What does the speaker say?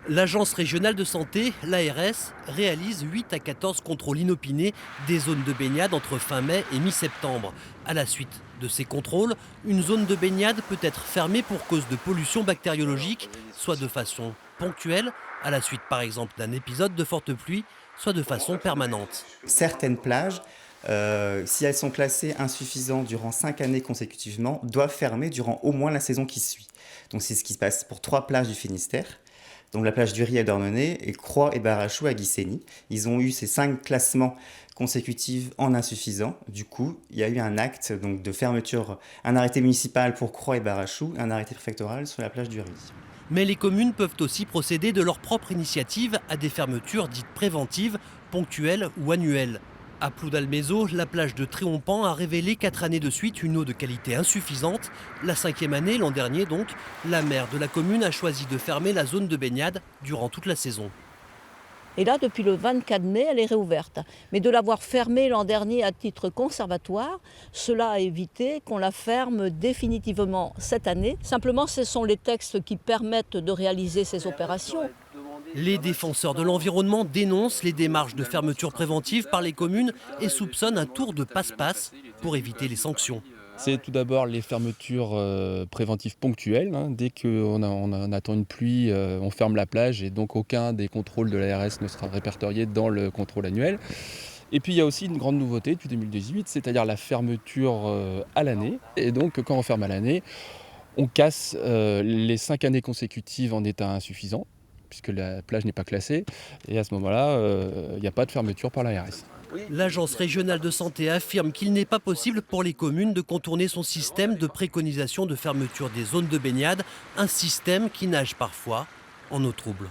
L'Agence régionale de santé, l'ARS, réalise 8 à 14 contrôles inopinés des zones de baignade entre fin mai et mi-septembre. À la suite de ces contrôles, une zone de baignade peut être fermée pour cause de pollution bactériologique, soit de façon ponctuelle, à la suite par exemple d'un épisode de forte pluie, soit de façon permanente. Certaines plages, si elles sont classées insuffisantes durant 5 années consécutivement, doivent fermer durant au moins la saison qui suit. Donc c'est ce qui se passe pour 3 plages du Finistère. Donc la plage du Ried à Dornenay et Croix et Barachou à Guissény. Ils ont eu ces 5 classements consécutifs en insuffisant. Du coup, il y a eu un acte donc, de fermeture, un arrêté municipal pour Croix et Barachou, un arrêté préfectoral sur la plage du Ried. Mais les communes peuvent aussi procéder de leur propre initiative à des fermetures dites préventives, ponctuelles ou annuelles. À Ploudalmézeau, la plage de Tréhompan a révélé 4 années de suite une eau de qualité insuffisante. La 5e année, l'an dernier donc, la maire de la commune a choisi de fermer la zone de baignade durant toute la saison. Et là, depuis le 24 mai, elle est réouverte. Mais de l'avoir fermée l'an dernier à titre conservatoire, cela a évité qu'on la ferme définitivement cette année. Simplement, ce sont les textes qui permettent de réaliser ces opérations. Les défenseurs de l'environnement dénoncent les démarches de fermeture préventive par les communes et soupçonnent un tour de passe-passe pour éviter les sanctions. C'est tout d'abord les fermetures préventives ponctuelles. Dès qu'on attend une pluie, on ferme la plage et donc aucun des contrôles de l'ARS ne sera répertorié dans le contrôle annuel. Et puis il y a aussi une grande nouveauté depuis 2018, c'est-à-dire la fermeture à l'année. Et donc quand on ferme à l'année, on casse les 5 années consécutives en état insuffisant, puisque la plage n'est pas classée. Et à ce moment-là, il n'y a pas de fermeture par l'ARS. L'Agence régionale de santé affirme qu'il n'est pas possible pour les communes de contourner son système de préconisation de fermeture des zones de baignade, un système qui nage parfois en eau trouble.